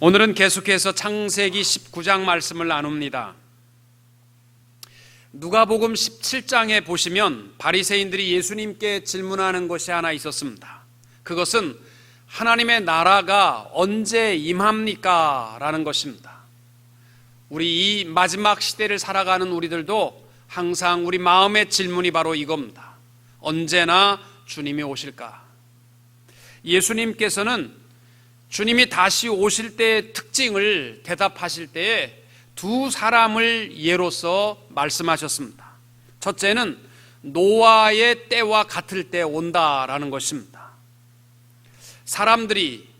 오늘은 계속해서 창세기 19장 말씀을 나눕니다. 누가복음 17장에 보시면 바리새인들이 예수님께 질문하는 것이 하나 있었습니다. 그것은 하나님의 나라가 언제 임합니까? 라는 것입니다. 우리 이 마지막 시대를 살아가는 우리들도 항상 우리 마음의 질문이 바로 이겁니다. 언제나 주님이 오실까? 예수님께서는 주님이 다시 오실 때의 특징을 대답하실 때에 두 사람을 예로서 말씀하셨습니다. 첫째는 노아의 때와 같을 때 온다라는 것입니다. 사람들이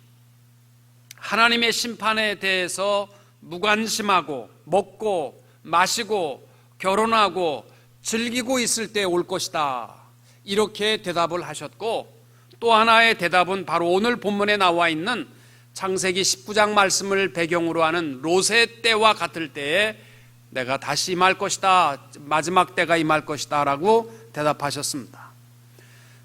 하나님의 심판에 대해서 무관심하고 먹고 마시고 결혼하고 즐기고 있을 때 올 것이다, 이렇게 대답을 하셨고, 또 하나의 대답은 바로 오늘 본문에 나와 있는 창세기 19장 말씀을 배경으로 하는 롯의 때와 같을 때에 내가 다시 임할 것이다, 마지막 때가 임할 것이다 라고 대답하셨습니다.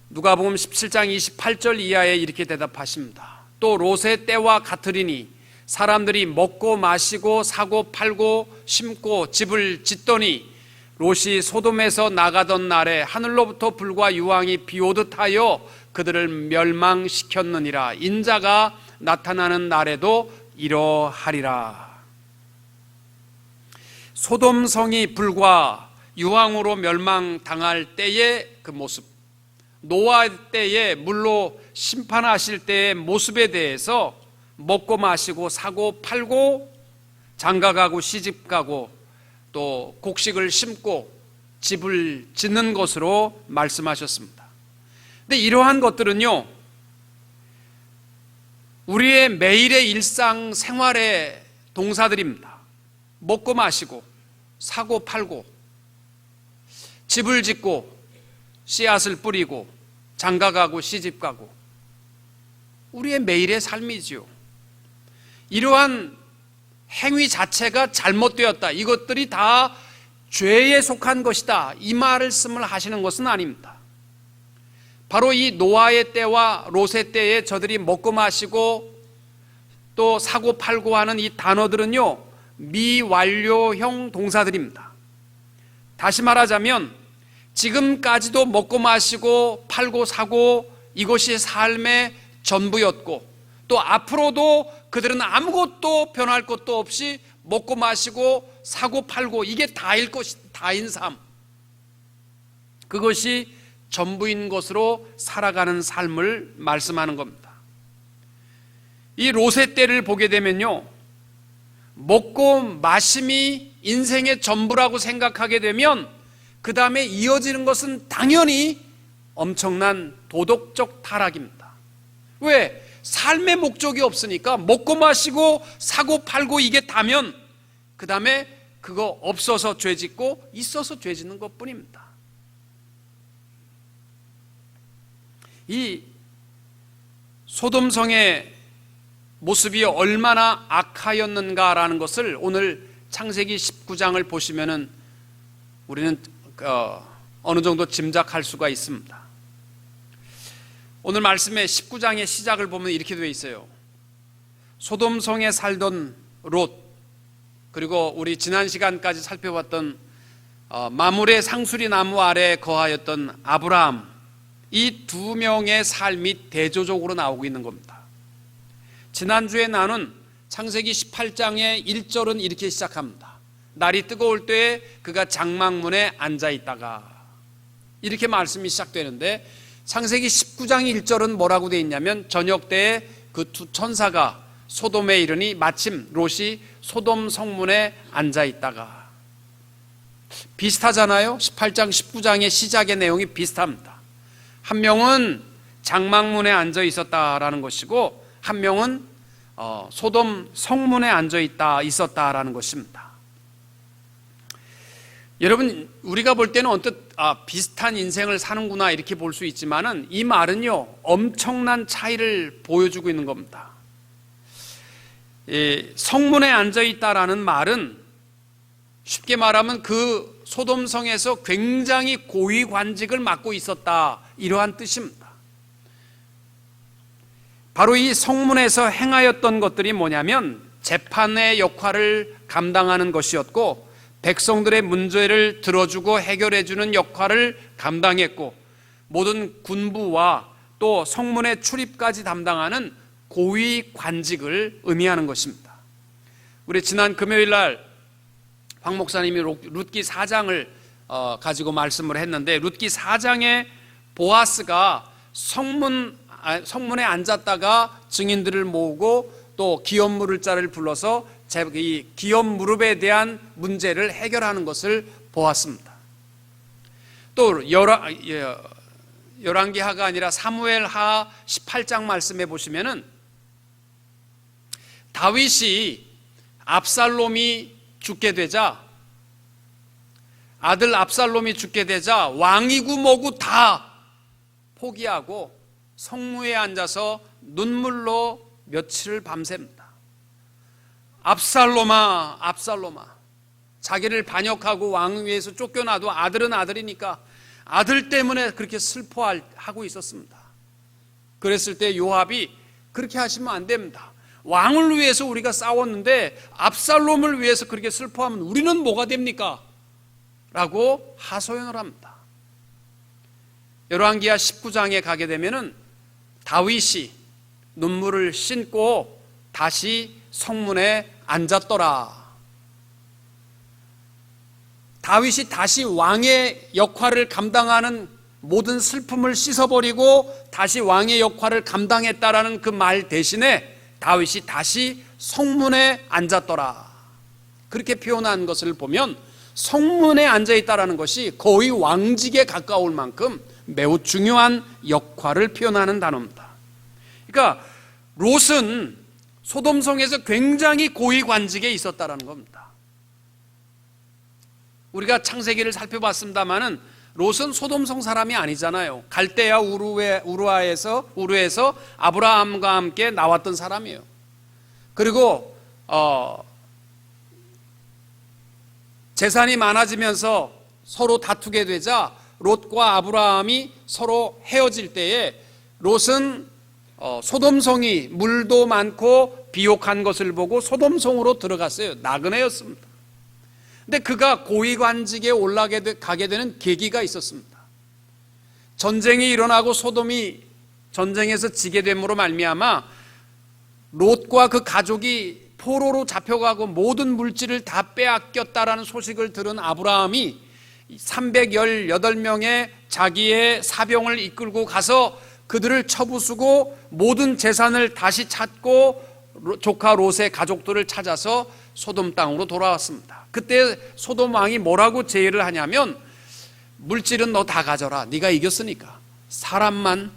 누가복음 17장 28절 이하에 이렇게 대답하십니다. 또 롯의 때와 같으리니 사람들이 먹고 마시고 사고 팔고 심고 집을 짓더니 롯이 소돔에서 나가던 날에 하늘로부터 불과 유황이 비오듯 하여 그들을 멸망시켰느니라. 인자가 나타나는 날에도 이러하리라. 소돔성이 불과 유황으로 멸망당할 때의 그 모습, 노아 때에 물로 심판하실 때의 모습에 대해서 먹고 마시고 사고 팔고 장가가고 시집가고 또 곡식을 심고 집을 짓는 것으로 말씀하셨습니다. 근데 이러한 것들은요, 우리의 매일의 일상 생활의 동사들입니다. 먹고 마시고 사고 팔고 집을 짓고 씨앗을 뿌리고 장가가고 시집가고 우리의 매일의 삶이지요. 이러한 행위 자체가 잘못되었다, 이것들이 다 죄에 속한 것이다, 이 말씀을 하시는 것은 아닙니다. 바로 이 노아의 때와 롯의 때에 저들이 먹고 마시고 또 사고 팔고 하는 이 단어들은요, 미완료형 동사들입니다. 다시 말하자면 지금까지도 먹고 마시고 팔고 사고 이것이 삶의 전부였고, 또 앞으로도 그들은 아무것도 변할 것도 없이 먹고 마시고 사고 팔고 이게 다일 것이, 다인 삶, 그것이 전부인 것으로 살아가는 삶을 말씀하는 겁니다. 이 롯의 때를 보게 되면요, 먹고 마심이 인생의 전부라고 생각하게 되면 그 다음에 이어지는 것은 당연히 엄청난 도덕적 타락입니다. 왜? 삶의 목적이 없으니까 먹고 마시고 사고 팔고 이게 다면 그 다음에 그거 없어서 죄 짓고 있어서 죄 짓는 것뿐입니다. 이 소돔성의 모습이 얼마나 악하였는가라는 것을 오늘 창세기 19장을 보시면은 우리는 어느 정도 짐작할 수가 있습니다. 오늘 말씀의 19장의 시작을 보면 이렇게 되어 있어요. 소돔성에 살던 롯, 그리고 우리 지난 시간까지 살펴봤던 마물의 상수리 나무 아래 거하였던 아브라함, 이 두 명의 삶이 대조적으로 나오고 있는 겁니다. 지난주에 나눈 창세기 18장의 1절은 이렇게 시작합니다. 날이 뜨거울 때에 그가 장막문에 앉아 있다가, 이렇게 말씀이 시작되는데 창세기 19장 1절은 뭐라고 되어 있냐면 저녁 때에 그 두 천사가 소돔에 이르니 마침 롯이 소돔 성문에 앉아 있다가. 비슷하잖아요. 18장 19장의 시작의 내용이 비슷합니다. 한 명은 장막문에 앉아 있었다라는 것이고 한 명은 소돔 성문에 앉아 있었다라는 것입니다. 여러분, 우리가 볼 때는 언뜻 비슷한 인생을 사는구나 이렇게 볼 수 있지만은 이 말은요, 엄청난 차이를 보여주고 있는 겁니다. 성문에 앉아 있다라는 말은 쉽게 말하면 그 소돔성에서 굉장히 고위 관직을 맡고 있었다, 이러한 뜻입니다. 바로 이 성문에서 행하였던 것들이 뭐냐면 재판의 역할을 감당하는 것이었고, 백성들의 문제를 들어주고 해결해주는 역할을 감당했고, 모든 군부와 또 성문의 출입까지 담당하는 고위 관직을 의미하는 것입니다. 우리 지난 금요일 날 황 목사님이 룻기 4장을 가지고 말씀을 했는데, 룻기 4장에 보아스가 성문에 앉았다가 증인들을 모으고 또 기업 무릎 자를 불러서 이 기업 무릎에 대한 문제를 해결하는 것을 보았습니다. 또 열왕기하가 아니라 사무엘하 18장 말씀해 보시면은 다윗이 압살롬이 죽게 되자, 아들 압살롬이 죽게 되자 왕이고 뭐고 다 포기하고 성무에 앉아서 눈물로 며칠을 밤셉니다. 압살롬아, 압살롬아. 자기를 반역하고 왕위에서 쫓겨나도 아들은 아들이니까 아들 때문에 그렇게 슬퍼하고 있었습니다. 그랬을 때 요압이 그렇게 하시면 안 됩니다. 왕을 위해서 우리가 싸웠는데 압살롬을 위해서 그렇게 슬퍼하면 우리는 뭐가 됩니까? 라고 하소연을 합니다. 열왕기하 19장에 가게 되면은 다윗이 눈물을 씻고 다시 성문에 앉았더라. 다윗이 다시 왕의 역할을 감당하는 모든 슬픔을 씻어버리고 다시 왕의 역할을 감당했다라는 그 말 대신에 다윗이 다시 성문에 앉았더라. 그렇게 표현한 것을 보면 성문에 앉아있다라는 것이 거의 왕직에 가까울 만큼 매우 중요한 역할을 표현하는 단어입니다. 그러니까 롯은 소돔성에서 굉장히 고위 관직에 있었다라는 겁니다. 우리가 창세기를 살펴봤습니다마는 롯은 소돔성 사람이 아니잖아요. 갈대아 우르에서 아브라함과 함께 나왔던 사람이에요. 그리고 재산이 많아지면서 서로 다투게 되자 롯과 아브라함이 서로 헤어질 때에 롯은 소돔성이 물도 많고 비옥한 것을 보고 소돔성으로 들어갔어요. 나그네였습니다. 근데 그가 고위관직에 가게 되는 계기가 있었습니다. 전쟁이 일어나고 소돔이 전쟁에서 지게 됨으로 말미암아 롯과 그 가족이 포로로 잡혀가고 모든 물질을 다 빼앗겼다라는 소식을 들은 아브라함이 318명의 자기의 사병을 이끌고 가서 그들을 쳐부수고 모든 재산을 다시 찾고 조카 롯의 가족들을 찾아서 소돔 땅으로 돌아왔습니다. 그때 소돔 왕이 뭐라고 제의를 하냐면, 물질은 너 다 가져라. 네가 이겼으니까 사람만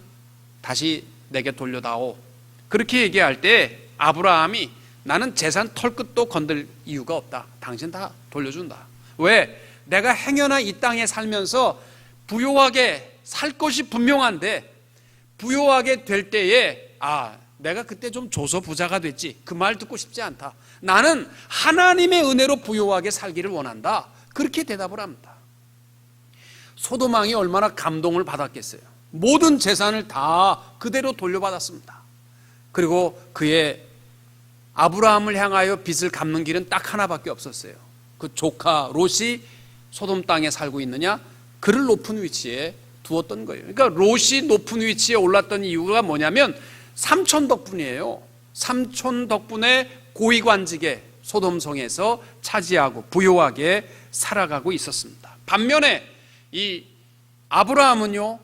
다시 내게 돌려다오. 그렇게 얘기할 때 아브라함이 나는 재산 털끝도 건들 이유가 없다. 당신 다 돌려준다. 왜? 내가 행여나 이 땅에 살면서 부요하게 살 것이 분명한데 부요하게 될 때에 내가 그때 좀 줘서 부자가 됐지. 그 말 듣고 싶지 않다. 나는 하나님의 은혜로 부요하게 살기를 원한다. 그렇게 대답을 합니다. 소돔 왕이 얼마나 감동을 받았겠어요. 모든 재산을 다 그대로 돌려받았습니다. 그리고 그의 아브라함을 향하여 빚을 갚는 길은 딱 하나밖에 없었어요. 그 조카 롯이 소돔 땅에 살고 있느냐? 그를 높은 위치에 두었던 거예요. 그러니까 롯이 높은 위치에 올랐던 이유가 뭐냐면 삼촌 덕분이에요. 삼촌 덕분에 고위관직에 소돔성에서 차지하고 부요하게 살아가고 있었습니다. 반면에 이 아브라함은요,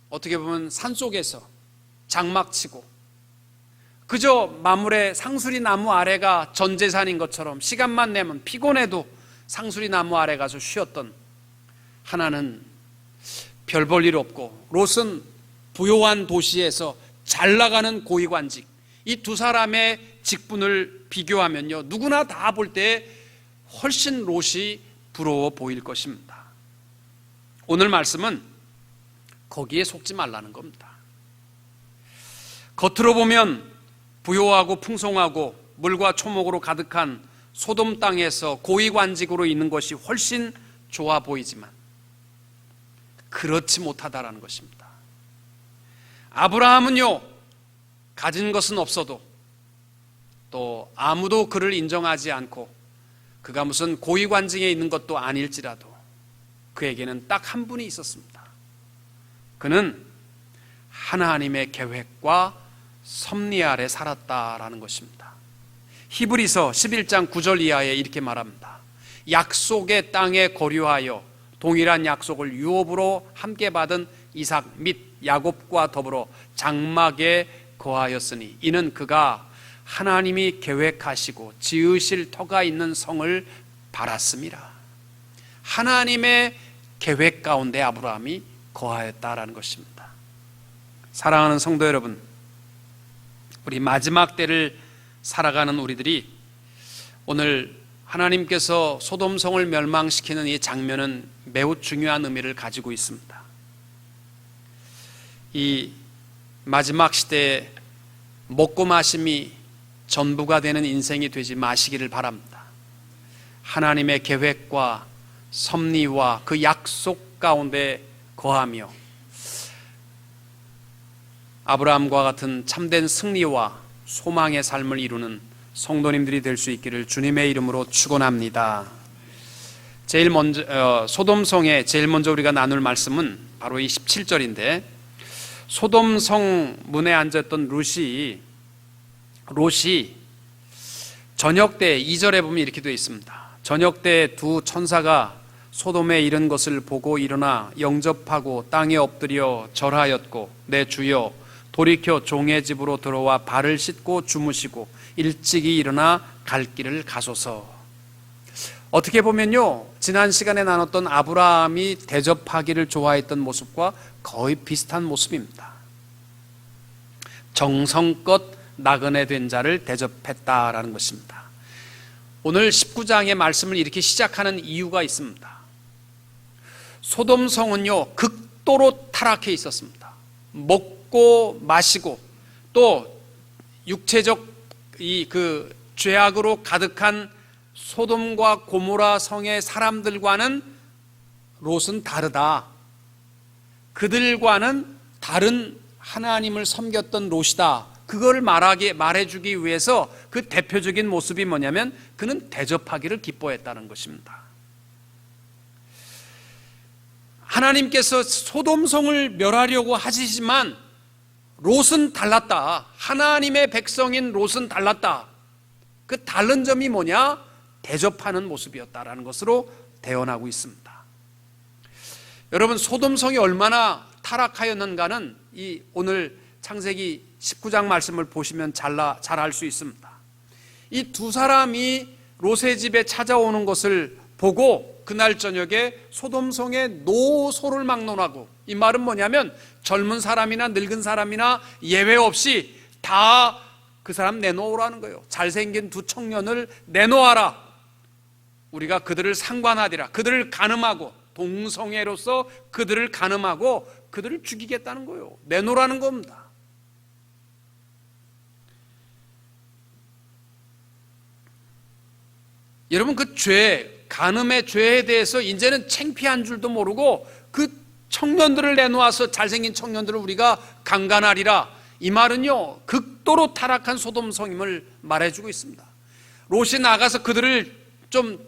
어떻게 보면 산속에서 장막치고 그저 마물의 상수리 나무 아래가 전 재산인 것처럼 시간만 내면 피곤해도 상수리 나무 아래 가서 쉬었던, 하나는 별 볼 일 없고 롯은 부요한 도시에서 잘 나가는 고위관직, 이 두 사람의 직분을 비교하면요, 누구나 다 볼 때 훨씬 롯이 부러워 보일 것입니다. 오늘 말씀은 거기에 속지 말라는 겁니다. 겉으로 보면 부요하고 풍성하고 물과 초목으로 가득한 소돔 땅에서 고위관직으로 있는 것이 훨씬 좋아 보이지만 그렇지 못하다라는 것입니다. 아브라함은요, 가진 것은 없어도 또 아무도 그를 인정하지 않고 그가 무슨 고위관직에 있는 것도 아닐지라도 그에게는 딱 한 분이 있었습니다. 그는 하나님의 계획과 섭리 아래 살았다라는 것입니다. 히브리서 11장 9절 이하에 이렇게 말합니다. 약속의 땅에 거류하여 동일한 약속을 유업으로 함께 받은 이삭 및 야곱과 더불어 장막에 거하였으니 이는 그가 하나님이 계획하시고 지으실 터가 있는 성을 바랐습니다. 하나님의 계획 가운데 아브라함이 거하였다라는 것입니다. 사랑하는 성도 여러분, 우리 마지막 때를 살아가는 우리들이 오늘 하나님께서 소돔성을 멸망시키는 이 장면은 매우 중요한 의미를 가지고 있습니다. 이 마지막 시대에 먹고 마심이 전부가 되는 인생이 되지 마시기를 바랍니다. 하나님의 계획과 섭리와 그 약속 가운데 거하며 아브라함과 같은 참된 승리와 소망의 삶을 이루는 성도님들이 될 수 있기를 주님의 이름으로 축원합니다. 제일 먼저 소돔성에 제일 먼저 우리가 나눌 말씀은 바로 이 17절인데, 소돔성 문에 앉았던 롯이 저녁 때 2절에 보면 이렇게 되어 있습니다. 저녁 때 두 천사가 소돔에 이른 것을 보고 일어나 영접하고 땅에 엎드려 절하였고, 내 주여 돌이켜 종의 집으로 들어와 발을 씻고 주무시고 일찍이 일어나 갈 길을 가소서. 어떻게 보면요, 지난 시간에 나눴던 아브라함이 대접하기를 좋아했던 모습과 거의 비슷한 모습입니다. 정성껏 나그네 된 자를 대접했다라는 것입니다. 오늘 19장의 말씀을 이렇게 시작하는 이유가 있습니다. 소돔성은요, 극도로 타락해 있었습니다. 먹고 마시고 또 육체적 그 죄악으로 가득한 소돔과 고모라 성의 사람들과는 롯은 다르다. 그들과는 다른 하나님을 섬겼던 롯이다. 그걸 말해주기 위해서 그 대표적인 모습이 뭐냐면 그는 대접하기를 기뻐했다는 것입니다. 하나님께서 소돔성을 멸하려고 하시지만 롯은 달랐다. 하나님의 백성인 롯은 달랐다. 그 다른 점이 뭐냐? 대접하는 모습이었다라는 것으로 대언하고 있습니다. 여러분, 소돔성이 얼마나 타락하였는가는 이 오늘 창세기 19장 말씀을 보시면 잘 알 수 있습니다. 이 두 사람이 롯의 집에 찾아오는 것을 보고 그날 저녁에 소돔성의 노소를 막론하고, 이 말은 뭐냐면 젊은 사람이나 늙은 사람이나 예외 없이 다 그 사람 내놓으라는 거예요. 잘생긴 두 청년을 내놓아라. 우리가 그들을 상관하리라. 그들을 간음하고, 동성애로서 그들을 간음하고 그들을 죽이겠다는 거예요. 내놓으라는 겁니다. 여러분, 그 죄, 간음의 죄에 대해서 이제는 창피한 줄도 모르고 그 청년들을 내놓아서 잘생긴 청년들을 우리가 강간하리라. 이 말은요, 극도로 타락한 소돔성임을 말해주고 있습니다. 롯이 나가서 그들을 좀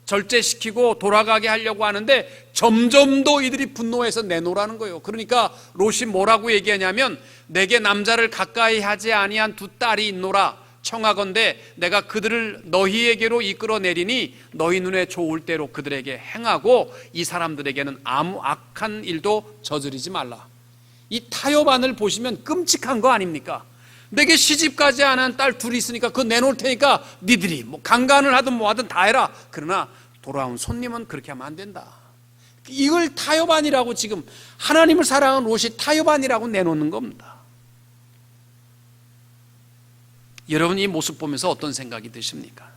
절제시키고 돌아가게 하려고 하는데 점점 더 이들이 분노해서 내놓으라는 거예요. 그러니까 롯이 뭐라고 얘기하냐면, 내게 남자를 가까이 하지 아니한 두 딸이 있노라. 청하건대 내가 그들을 너희에게로 이끌어내리니 너희 눈에 좋을 대로 그들에게 행하고 이 사람들에게는 아무 악한 일도 저지르지 말라. 이 타협안을 보시면 끔찍한 거 아닙니까? 내게 시집가지 않은 딸 둘이 있으니까 그거 내놓을 테니까 니들이 뭐 강간을 하든 뭐 하든 다 해라. 그러나 돌아온 손님은 그렇게 하면 안 된다. 이걸 타협안이라고, 지금 하나님을 사랑하는 롯이 타협안이라고 내놓는 겁니다. 여러분, 이 모습 보면서 어떤 생각이 드십니까?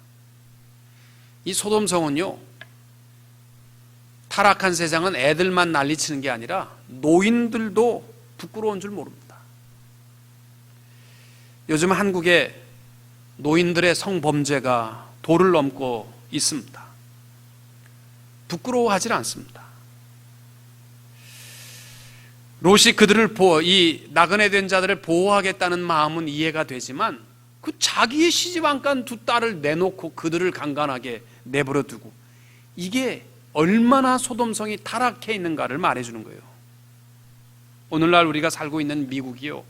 이 소돔성은요, 타락한 세상은 애들만 난리치는 게 아니라 노인들도 부끄러운 줄 모릅니다. 요즘 한국에 노인들의 성범죄가 도를 넘고 있습니다. 부끄러워하지 않습니다. 롯이 그들을 이 나그네 된 자들을 보호하겠다는 마음은 이해가 되지만 그 자기의 시집 안 간 두 딸을 내놓고 그들을 강간하게 내버려 두고, 이게 얼마나 소돔성이 타락해 있는가를 말해주는 거예요. 오늘날 우리가 살고 있는 미국이요,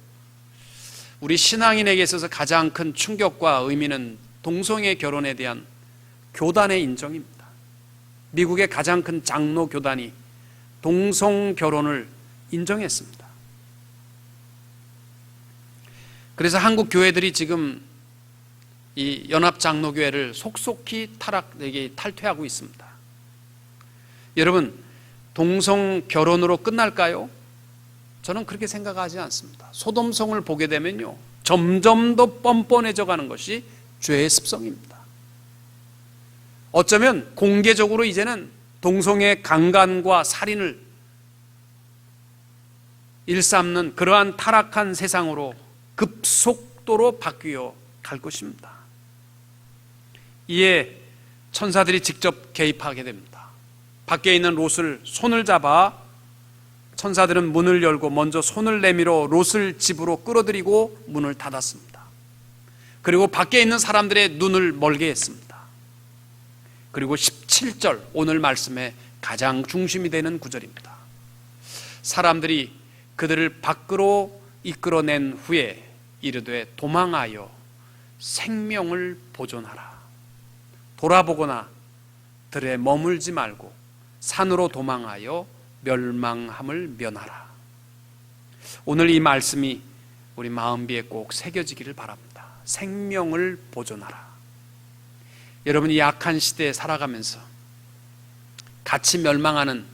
우리 신앙인에게 있어서 가장 큰 충격과 의미는 동성애 결혼에 대한 교단의 인정입니다. 미국의 가장 큰 장로 교단이 동성 결혼을 인정했습니다. 그래서 한국 교회들이 지금 이 연합장로교회를 속속히 탈퇴하고 있습니다. 여러분, 동성 결혼으로 끝날까요? 저는 그렇게 생각하지 않습니다. 소돔성을 보게 되면요, 점점 더 뻔뻔해져 가는 것이 죄의 습성입니다. 어쩌면 공개적으로 이제는 동성애 강간과 살인을 일삼는 그러한 타락한 세상으로 급속도로 바뀌어 갈 것입니다. 이에 천사들이 직접 개입하게 됩니다. 밖에 있는 롯을 손을 잡아 천사들은 문을 열고 먼저 손을 내밀어 롯을 집으로 끌어들이고 문을 닫았습니다. 그리고 밖에 있는 사람들의 눈을 멀게 했습니다. 그리고 17절, 오늘 말씀의 가장 중심이 되는 구절입니다. 사람들이 그들을 밖으로 이끌어낸 후에 이르되 도망하여 생명을 보존하라. 돌아보거나 들에 머물지 말고 산으로 도망하여 멸망함을 면하라. 오늘 이 말씀이 우리 마음비에 꼭 새겨지기를 바랍니다. 생명을 보존하라. 여러분, 이 악한 시대에 살아가면서 같이 멸망하는,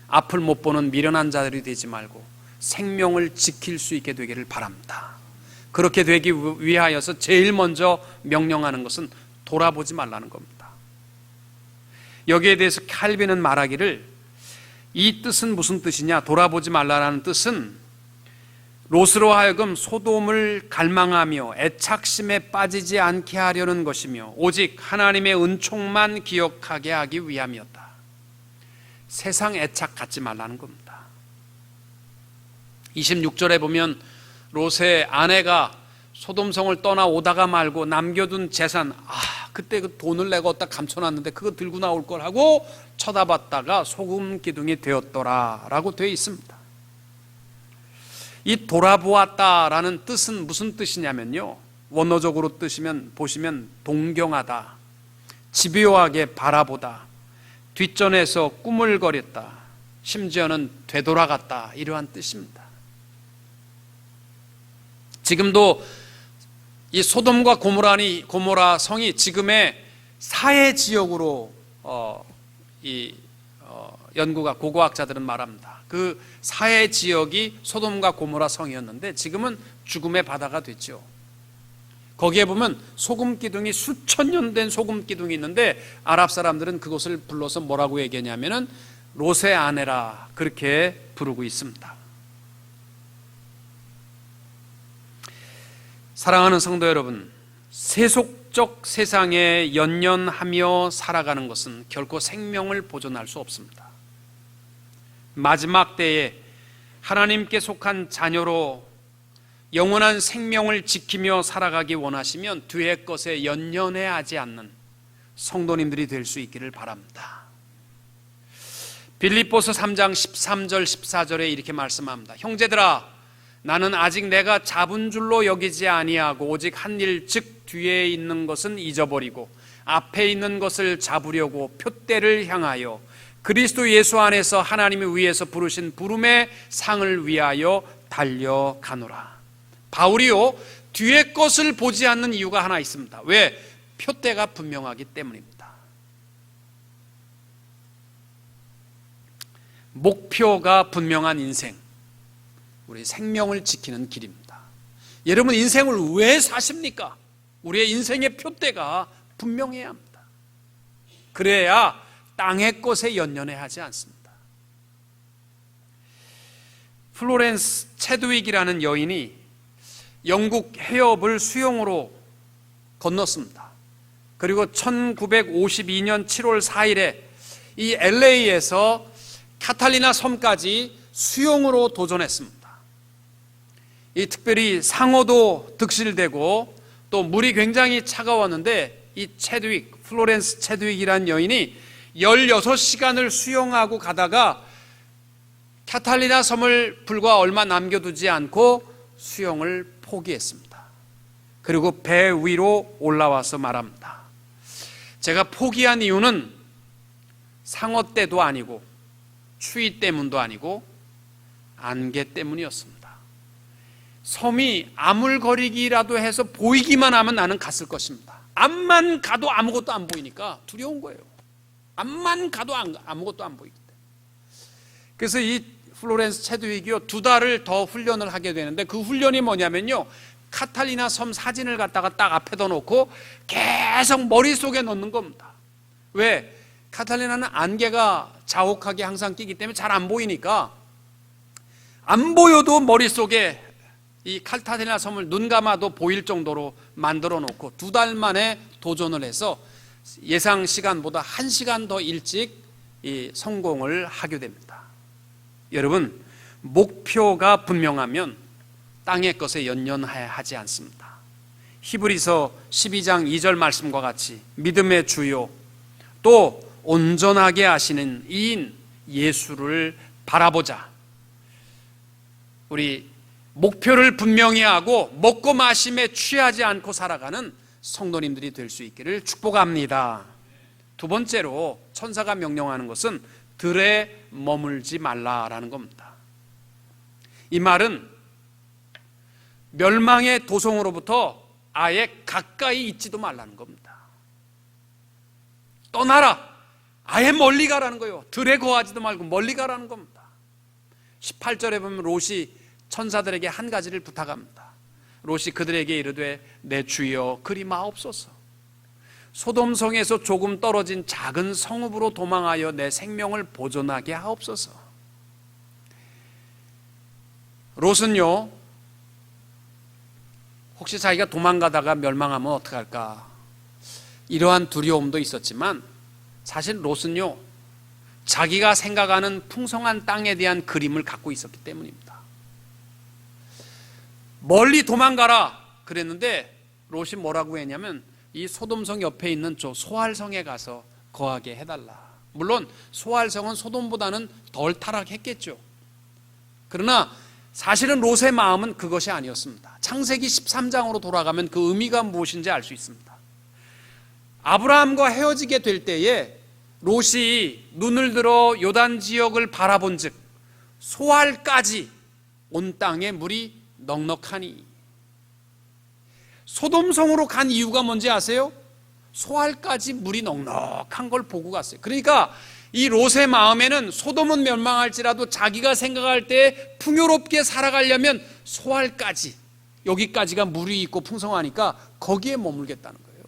앞을 못 보는 미련한 자들이 되지 말고 생명을 지킬 수 있게 되기를 바랍니다. 그렇게 되기 위하여서 제일 먼저 명령하는 것은 돌아보지 말라는 겁니다. 여기에 대해서 칼빈은 말하기를, 이 뜻은 무슨 뜻이냐? 돌아보지 말라라는 뜻은 롯으로 하여금 소돔을 갈망하며 애착심에 빠지지 않게 하려는 것이며 오직 하나님의 은총만 기억하게 하기 위함이었다. 세상 애착 갖지 말라는 겁니다. 26절에 보면 롯의 아내가 소돔성을 떠나오다가 말고 남겨둔 재산, 그때 그 돈을 내가 어디다 감춰놨는데 그거 들고 나올 걸 하고 쳐다봤다가 소금 기둥이 되었더라 라고 되어 있습니다. 이 돌아보았다라는 뜻은 무슨 뜻이냐면요, 원어적으로 보시면 동경하다, 집요하게 바라보다, 뒷전에서 꾸물거렸다, 심지어는 되돌아갔다, 이러한 뜻입니다. 지금도 이 소돔과 고모라 성이 지금의 사해 지역으로 연구가 고고학자들은 말합니다. 그 사해 지역이 소돔과 고모라 성이었는데 지금은 죽음의 바다가 됐죠. 거기에 보면 소금 기둥이 수천 년 된 소금 기둥이 있는데 아랍 사람들은 그것을 불러서 뭐라고 얘기하냐면은 롯의 아내라, 그렇게 부르고 있습니다. 사랑하는 성도 여러분, 세속적 세상에 연연하며 살아가는 것은 결코 생명을 보존할 수 없습니다. 마지막 때에 하나님께 속한 자녀로 영원한 생명을 지키며 살아가기 원하시면 뒤의 것에 연연해하지 않는 성도님들이 될 수 있기를 바랍니다. 빌립보서 3장 13절 14절에 이렇게 말씀합니다. 형제들아, 나는 아직 내가 잡은 줄로 여기지 아니하고 오직 한 일, 즉 뒤에 있는 것은 잊어버리고 앞에 있는 것을 잡으려고 표대를 향하여 그리스도 예수 안에서 하나님이 위에서 부르신 부름의 상을 위하여 달려가노라. 바울이요, 뒤의 것을 보지 않는 이유가 하나 있습니다. 왜? 표대가 분명하기 때문입니다. 목표가 분명한 인생, 우리 생명을 지키는 길입니다. 여러분, 인생을 왜 사십니까? 우리의 인생의 표대가 분명해야 합니다. 그래야 땅의 것에 연연해 하지 않습니다. 플로렌스 체드윅이라는 여인이 영국 해협을 수영으로 건넜습니다. 그리고 1952년 7월 4일에 이 LA에서 카탈리나 섬까지 수영으로 도전했습니다. 이 특별히 상어도 득실되고 또 물이 굉장히 차가웠는데 이 체드윅, 플로렌스 체드윅이라는 여인이 16시간을 수영하고 가다가 카탈리나 섬을 불과 얼마 남겨두지 않고 수영을 포기했습니다. 그리고 배 위로 올라와서 말합니다. 제가 포기한 이유는 상어 때도 아니고 추위 때문도 아니고 안개 때문이었습니다. 섬이 아물거리기라도 해서 보이기만 하면 나는 갔을 것입니다. 앞만 가도 아무것도 안 보이니까 두려운 거예요. 앞만 가도 아무것도 안 보이기 때문에. 그래서 이 플로렌스 체드윅이요 2달을 더 훈련을 하게 되는데 그 훈련이 뭐냐면요, 카탈리나 섬 사진을 갖다가 딱 앞에다 놓고 계속 머릿속에 넣는 겁니다. 왜? 카탈리나는 안개가 자욱하게 항상 끼기 때문에 잘 안 보이니까 안 보여도 머릿속에 이 카탈리나 섬을 눈 감아도 보일 정도로 만들어 놓고 2달 만에 도전을 해서 예상 시간보다 1시간 더 일찍 이 성공을 하게 됩니다. 여러분, 목표가 분명하면 땅의 것에 연연하지 않습니다. 히브리서 12장 2절 말씀과 같이 믿음의 주요 또 온전하게 하시는 이인 예수를 바라보자. 우리 목표를 분명히 하고 먹고 마심에 취하지 않고 살아가는 성도님들이 될 수 있기를 축복합니다. 두 번째로 천사가 명령하는 것은 들에 머물지 말라라는 겁니다. 이 말은 멸망의 도성으로부터 아예 가까이 있지도 말라는 겁니다. 떠나라, 아예 멀리 가라는 거예요. 들에 거하지도 말고 멀리 가라는 겁니다. 18절에 보면 롯이 천사들에게 한 가지를 부탁합니다. 롯이 그들에게 이르되 내 주여 그리 마옵소서. 소돔성에서 조금 떨어진 작은 성읍으로 도망하여 내 생명을 보존하게 하옵소서. 롯은요, 혹시 자기가 도망가다가 멸망하면 어떡할까 이러한 두려움도 있었지만 사실 롯은요 자기가 생각하는 풍성한 땅에 대한 그림을 갖고 있었기 때문입니다. 멀리 도망가라 그랬는데 롯이 뭐라고 했냐면 이 소돔성 옆에 있는 저 소알성에 가서 거하게 해달라. 물론 소알성은 소돔보다는 덜 타락했겠죠. 그러나 사실은 롯의 마음은 그것이 아니었습니다. 창세기 13장으로 돌아가면 그 의미가 무엇인지 알 수 있습니다. 아브라함과 헤어지게 될 때에 롯이 눈을 들어 요단 지역을 바라본 즉 소알까지 온 땅에 물이 넉넉하니. 소돔성으로 간 이유가 뭔지 아세요? 소알까지 물이 넉넉한 걸 보고 갔어요. 그러니까 이 롯의 마음에는 소돔은 멸망할지라도 자기가 생각할 때 풍요롭게 살아가려면 소알까지, 여기까지가 물이 있고 풍성하니까 거기에 머물겠다는 거예요.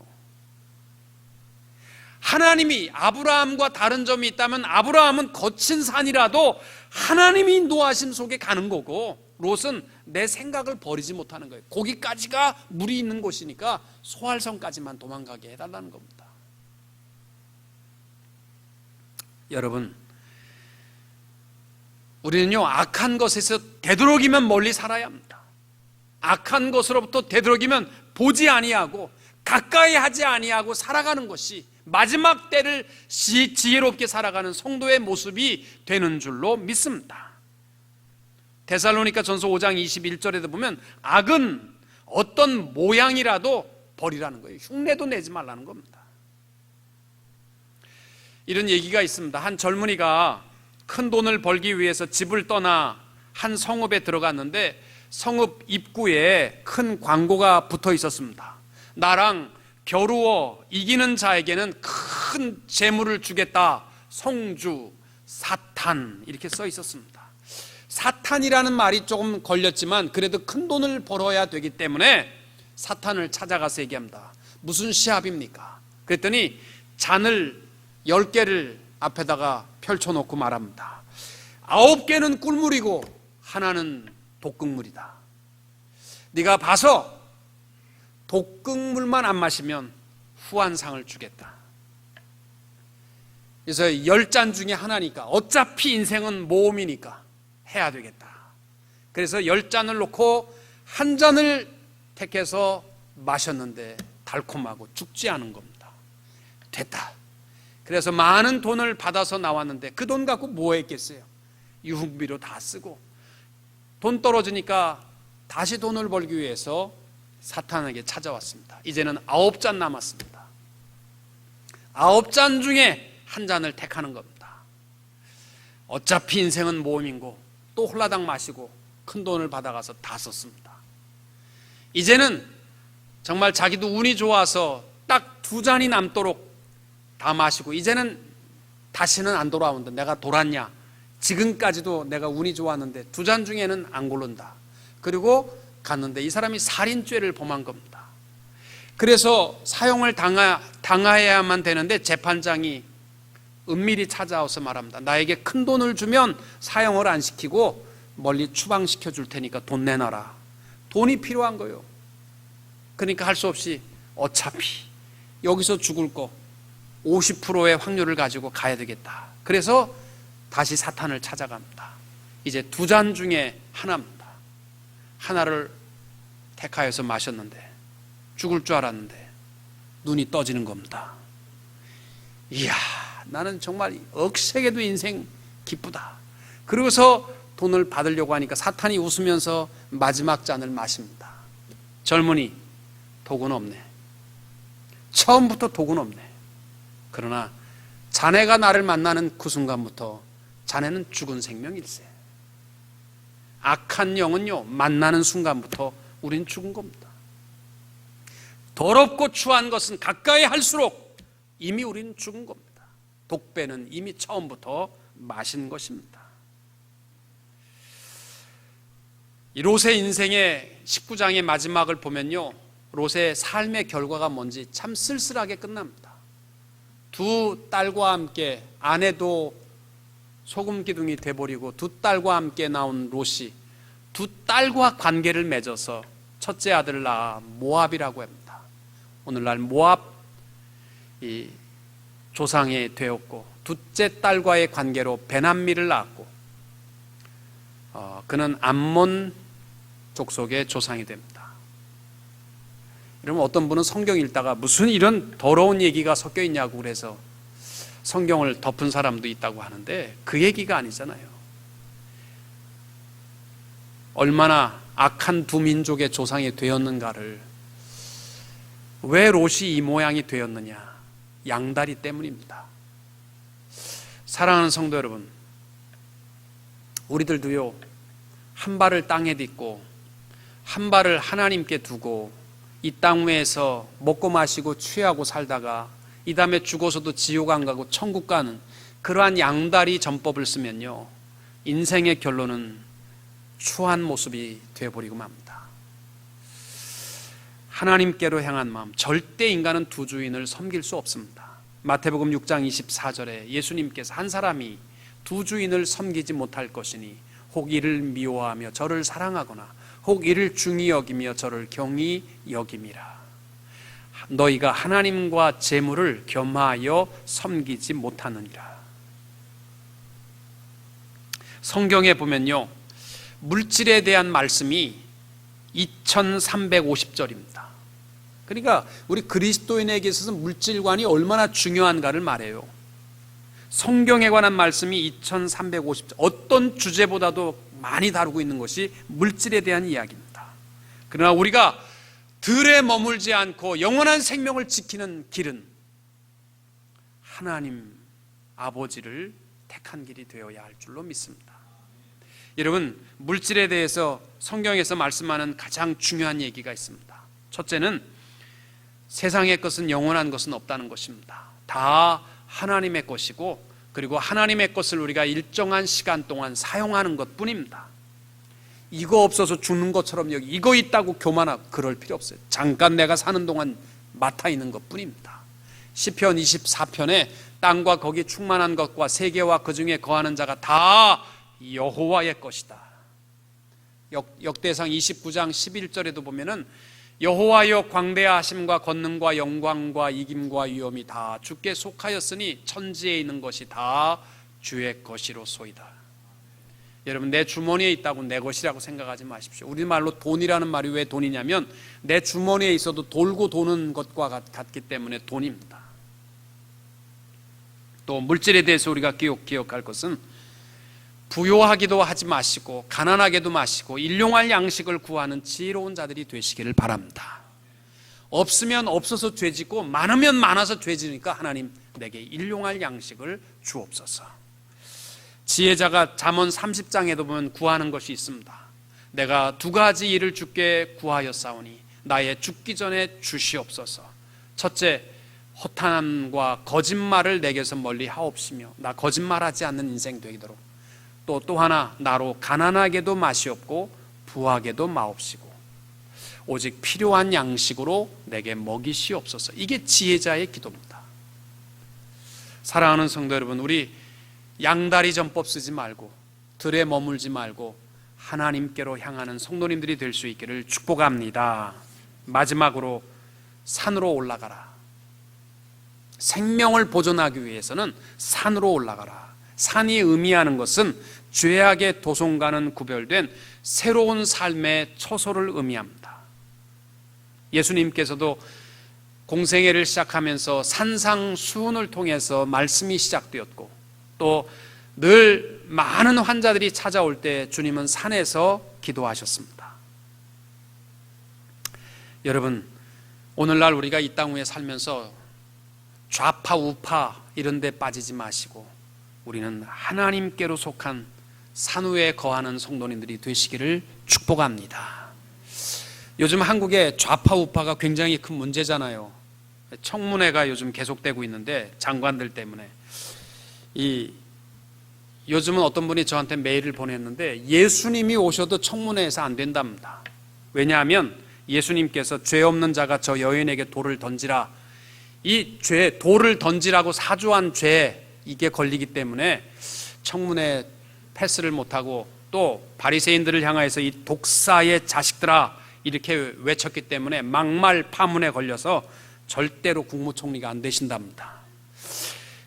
하나님이 아브라함과 다른 점이 있다면 아브라함은 거친 산이라도 하나님이 인도하심 속에 가는 거고, 롯은 내 생각을 버리지 못하는 거예요. 거기까지가 물이 있는 곳이니까 소알성까지만 도망가게 해달라는 겁니다. 여러분, 우리는요 악한 것에서 되도록이면 멀리 살아야 합니다. 악한 것으로부터 되도록이면 보지 아니하고 가까이 하지 아니하고 살아가는 것이 마지막 때를 지혜롭게 살아가는 성도의 모습이 되는 줄로 믿습니다. 데살로니가 전서 5장 21절에도 보면 악은 어떤 모양이라도 버리라는 거예요. 흉내도 내지 말라는 겁니다. 이런 얘기가 있습니다. 한 젊은이가 큰 돈을 벌기 위해서 집을 떠나 한 성읍에 들어갔는데 성읍 입구에 큰 광고가 붙어 있었습니다. 나랑 겨루어 이기는 자에게는 큰 재물을 주겠다. 성주, 사탄 이렇게 써 있었습니다. 사탄이라는 말이 조금 걸렸지만 그래도 큰 돈을 벌어야 되기 때문에 사탄을 찾아가서 얘기합니다. 무슨 시합입니까? 그랬더니 잔을 10개를 앞에다가 펼쳐놓고 말합니다. 9개는 꿀물이고 하나는 독극물이다. 네가 봐서 독극물만 안 마시면 후한상을 주겠다. 그래서 10잔 중에 하나니까 어차피 인생은 모험이니까 해야 되겠다. 그래서 10잔을 놓고 한 잔을 택해서 마셨는데 달콤하고 죽지 않은 겁니다. 됐다. 그래서 많은 돈을 받아서 나왔는데 그 돈 갖고 뭐 했겠어요? 유흥비로 다 쓰고, 돈 떨어지니까 다시 돈을 벌기 위해서 사탄에게 찾아왔습니다. 이제는 9잔 남았습니다. 9잔 중에 한 잔을 택하는 겁니다. 어차피 인생은 모험이고 또 홀라당 마시고 큰 돈을 받아가서 다 썼습니다. 이제는 정말 자기도 운이 좋아서 딱 2잔이 남도록 다 마시고, 이제는 다시는 안 돌아온다. 내가 돌았냐? 지금까지도 내가 운이 좋았는데 2잔 중에는 안 고른다. 그리고 갔는데 이 사람이 살인죄를 범한 겁니다. 그래서 사형을 당해야만 되는데 재판장이 은밀히 찾아와서 말합니다. 나에게 큰 돈을 주면 사형을 안 시키고 멀리 추방시켜 줄 테니까 돈 내놔라. 돈이 필요한 거예요. 그러니까 할 수 없이 어차피 여기서 죽을 거 50%의 확률을 가지고 가야 되겠다. 그래서 다시 사탄을 찾아갑니다. 이제 2잔 중에 하나입니다. 하나를 택하여서 마셨는데 죽을 줄 알았는데 눈이 떠지는 겁니다. 이야, 나는 정말 억세게도 인생 기쁘다. 그러고서 돈을 받으려고 하니까 사탄이 웃으면서 마지막 잔을 마십니다. 젊은이, 독은 없네. 처음부터 독은 없네. 그러나 자네가 나를 만나는 그 순간부터 자네는 죽은 생명일세. 악한 영은요, 만나는 순간부터 우린 죽은 겁니다. 더럽고 추한 것은 가까이 할수록 이미 우리는 죽은 겁니다. 독배는 이미 처음부터 마신 것입니다. 이 롯의 인생의 19장의 마지막을 보면요, 롯의 삶의 결과가 뭔지 참 쓸쓸하게 끝납니다. 2 딸과 함께, 아내도 소금 기둥이 돼버리고 2 딸과 함께 나온 롯이 2 딸과 관계를 맺어서 첫째 아들을 낳아 모압이라고 합니다. 오늘날 모압 이 조상이 되었고, 둘째 딸과의 관계로 베남미를 낳았고, 그는 암몬 족속의 조상이 됩니다. 그러면 어떤 분은 성경 읽다가 무슨 이런 더러운 얘기가 섞여 있냐고 그래서 성경을 덮은 사람도 있다고 하는데, 그 얘기가 아니잖아요. 얼마나 악한 2 민족의 조상이 되었는가를, 왜 롯이 이 모양이 되었느냐? 양다리 때문입니다. 사랑하는 성도 여러분, 우리들도요, 한 발을 땅에 딛고 한 발을 하나님께 두고 이 땅 위에서 먹고 마시고 취하고 살다가 이 다음에 죽어서도 지옥 안 가고 천국 가는 그러한 양다리 전법을 쓰면요, 인생의 결론은 추한 모습이 되어버리고 맙니다. 하나님께로 향한 마음, 절대 인간은 2 주인을 섬길 수 없습니다. 마태복음 6장 24절에 예수님께서 한 사람이 2 주인을 섬기지 못할 것이니 혹 이를 미워하며 저를 사랑하거나 혹 이를 중히 여기며 저를 경히 여김이라. 너희가 하나님과 재물을 겸하여 섬기지 못하느니라. 성경에 보면요, 물질에 대한 말씀이 2350절입니다. 그러니까 우리 그리스도인에게 있어서 물질관이 얼마나 중요한가를 말해요. 성경에 관한 말씀이 2350절, 어떤 주제보다도 많이 다루고 있는 것이 물질에 대한 이야기입니다. 그러나 우리가 들에 머물지 않고 영원한 생명을 지키는 길은 하나님 아버지를 택한 길이 되어야 할 줄로 믿습니다. 여러분, 물질에 대해서 성경에서 말씀하는 가장 중요한 얘기가 있습니다. 첫째는 세상의 것은 영원한 것은 없다는 것입니다. 다 하나님의 것이고, 그리고 하나님의 것을 우리가 일정한 시간 동안 사용하는 것뿐입니다. 이거 없어서 죽는 것처럼 여기 이거 있다고 교만하고 그럴 필요 없어요. 잠깐 내가 사는 동안 맡아 있는 것뿐입니다. 시편 24편에 땅과 거기 충만한 것과 세계와 그 중에 거하는 자가 다 여호와의 것이다. 역대상 29장 11절에도 보면은 여호와여 광대하심과 권능과 영광과 이김과 위엄이 다 주께 속하였으니 천지에 있는 것이 다 주의 것이로소이다. 여러분, 내 주머니에 있다고 내 것이라고 생각하지 마십시오. 우리말로 돈이라는 말이 왜 돈이냐면 내 주머니에 있어도 돌고 도는 것과 같기 때문에 돈입니다. 또 물질에 대해서 우리가 기억할 것은 부요하기도 하지 마시고 가난하게도 마시고 일용할 양식을 구하는 지혜로운 자들이 되시기를 바랍니다. 없으면 없어서 죄지고 많으면 많아서 죄지니까 하나님 내게 일용할 양식을 주옵소서. 지혜자가 잠언 30장에도 보면 구하는 것이 있습니다. 내가 두 가지 일을 주께 구하였사오니 나의 죽기 전에 주시옵소서. 첫째, 허탄함과 거짓말을 내게서 멀리 하옵시며 나 거짓말하지 않는 인생 되도록. 또 하나, 나로 가난하게도 마시옵고 부하게도 마옵시고 오직 필요한 양식으로 내게 먹이시옵소서. 이게 지혜자의 기도입니다. 사랑하는 성도 여러분, 우리 양다리 전법 쓰지 말고 들에 머물지 말고 하나님께로 향하는 성도님들이 될 수 있기를 축복합니다. 마지막으로 산으로 올라가라. 생명을 보존하기 위해서는 산으로 올라가라. 산이 의미하는 것은 죄악의 도성과는 구별된 새로운 삶의 처소를 의미합니다. 예수님께서도 공생애를 시작하면서 산상수훈을 통해서 말씀이 시작되었고 또 늘 많은 환자들이 찾아올 때 주님은 산에서 기도하셨습니다. 여러분, 오늘날 우리가 이 땅 위에 살면서 좌파 우파 이런 데 빠지지 마시고 우리는 하나님께로 속한 산 위에 거하는 성도님들이 되시기를 축복합니다. 요즘 한국의 좌파 우파가 굉장히 큰 문제잖아요. 청문회가 요즘 계속되고 있는데 장관들 때문에 요즘은 어떤 분이 저한테 메일을 보냈는데 예수님이 오셔도 청문회에서 안 된답니다. 왜냐하면 예수님께서 죄 없는 자가 저 여인에게 돌을 던지라, 이 죄, 돌을 던지라고 사주한 죄, 이게 걸리기 때문에 청문회 패스를 못하고 또 바리새인들을 향하여서 이 독사의 자식들아 이렇게 외쳤기 때문에 막말 파문에 걸려서 절대로 국무총리가 안 되신답니다.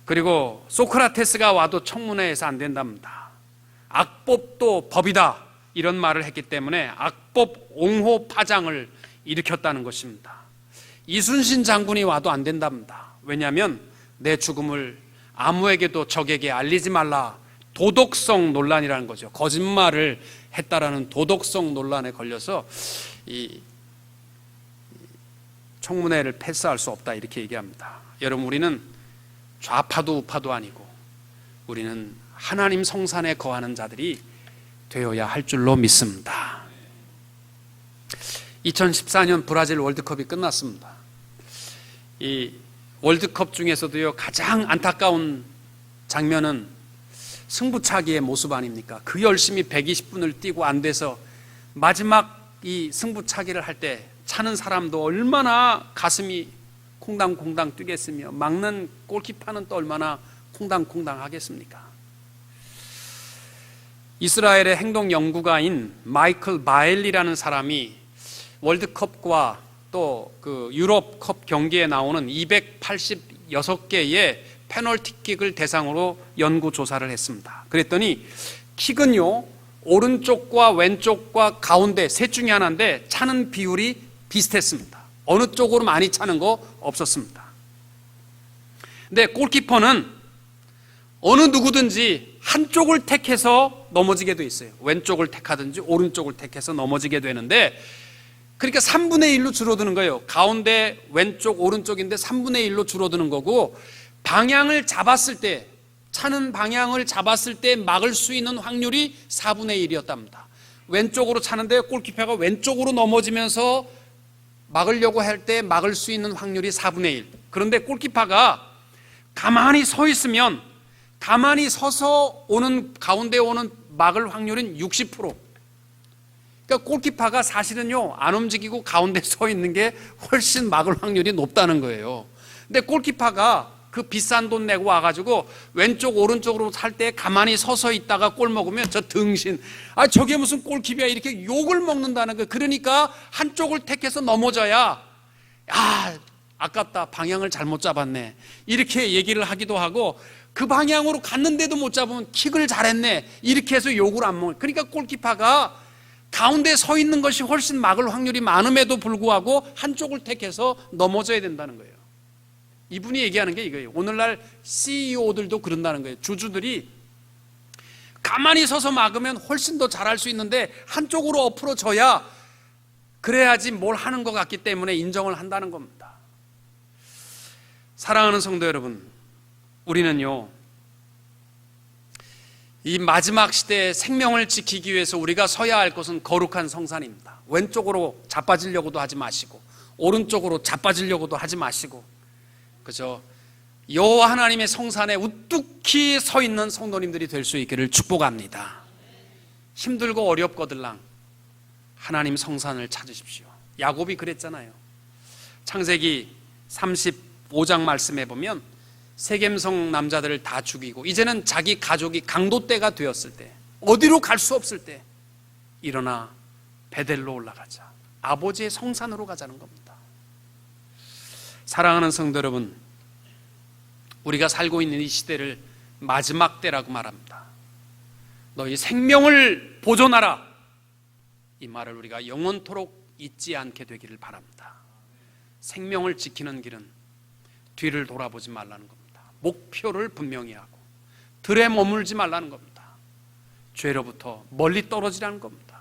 그리고 소크라테스가 와도 청문회에서 안 된답니다. 악법도 법이다 이런 말을 했기 때문에 악법 옹호 파장을 일으켰다는 것입니다. 이순신 장군이 와도 안 된답니다. 왜냐하면 내 죽음을 아무에게도 적에게 알리지 말라. 도덕성 논란이라는 거죠. 거짓말을 했다라는 도덕성 논란에 걸려서 이 청문회를 패스할 수 없다 이렇게 얘기합니다. 여러분, 우리는 좌파도 우파도 아니고 우리는 하나님 성산에 거하는 자들이 되어야 할 줄로 믿습니다. 2014년 브라질 월드컵이 끝났습니다. 이 월드컵 중에서도요 가장 안타까운 장면은 승부차기의 모습 아닙니까? 그 열심히 120분을 뛰고 안 돼서 마지막 이 승부차기를 할 때 차는 사람도 얼마나 가슴이 콩당콩당 뛰겠으며 막는 골키퍼는 또 얼마나 콩당콩당 하겠습니까? 이스라엘의 행동 연구가인 마이클 바엘리라는 사람이 월드컵과 또 그 유럽컵 경기에 나오는 286개의 페널티킥을 대상으로 연구 조사를 했습니다. 그랬더니 킥은요 오른쪽과 왼쪽과 가운데 셋 중에 하나인데 차는 비율이 비슷했습니다. 어느 쪽으로 많이 차는 거 없었습니다. 근데 골키퍼는 어느 누구든지 한쪽을 택해서 넘어지게 돼 있어요. 왼쪽을 택하든지 오른쪽을 택해서 넘어지게 되는데 그러니까 3분의 1로 줄어드는 거예요. 가운데 왼쪽 오른쪽인데 3분의 1로 줄어드는 거고 방향을 잡았을 때 차는 방향을 잡았을 때 막을 수 있는 확률이 4분의 1이었답니다. 왼쪽으로 차는데 골키퍼가 왼쪽으로 넘어지면서 막으려고 할 때 막을 수 있는 확률이 4분의 1. 그런데 골키퍼가 가만히 서 있으면 가만히 서서 오는 가운데 오는 막을 확률은 60%. 그러니까 골키퍼가 사실은요 안 움직이고 가운데 서 있는 게 훨씬 막을 확률이 높다는 거예요. 근데 골키퍼가 그 비싼 돈 내고 와가지고 왼쪽 오른쪽으로 살 때 가만히 서서 있다가 골 먹으면 저 등신 저게 무슨 골키퍼야 이렇게 욕을 먹는다는 거예요. 그러니까 한쪽을 택해서 넘어져야 아깝다 방향을 잘못 잡았네 이렇게 얘기를 하기도 하고 그 방향으로 갔는데도 못 잡으면 킥을 잘했네 이렇게 해서 욕을 안 먹어요. 그러니까 골키퍼가 가운데 서 있는 것이 훨씬 막을 확률이 많음에도 불구하고 한쪽을 택해서 넘어져야 된다는 거예요. 이분이 얘기하는 게 이거예요. 오늘날 CEO들도 그런다는 거예요. 주주들이 가만히 서서 막으면 훨씬 더 잘할 수 있는데 한쪽으로 엎어져야 그래야지 뭘 하는 것 같기 때문에 인정을 한다는 겁니다. 사랑하는 성도 여러분, 우리는요, 이 마지막 시대의 생명을 지키기 위해서 우리가 서야 할 곳은 거룩한 성산입니다. 왼쪽으로 자빠지려고도 하지 마시고 오른쪽으로 자빠지려고도 하지 마시고 그저 여호와 하나님의 성산에 우뚝히 서 있는 성도님들이 될 수 있기를 축복합니다. 힘들고 어렵거들랑 하나님 성산을 찾으십시오. 야곱이 그랬잖아요. 창세기 35장 말씀해 보면 세겜성 남자들을 다 죽이고 이제는 자기 가족이 강도떼가 되었을 때, 어디로 갈 수 없을 때 일어나 베델로 올라가자, 아버지의 성산으로 가자는 겁니다. 사랑하는 성도 여러분, 우리가 살고 있는 이 시대를 마지막 때라고 말합니다. 너희 생명을 보존하라, 이 말을 우리가 영원토록 잊지 않게 되기를 바랍니다. 생명을 지키는 길은 뒤를 돌아보지 말라는 겁니다. 목표를 분명히 하고 들에 머물지 말라는 겁니다. 죄로부터 멀리 떨어지라는 겁니다.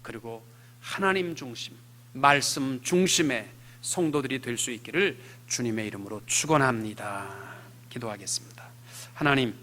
그리고 하나님 중심, 말씀 중심의 성도들이 될 수 있기를 주님의 이름으로 축원합니다. 기도하겠습니다. 하나님,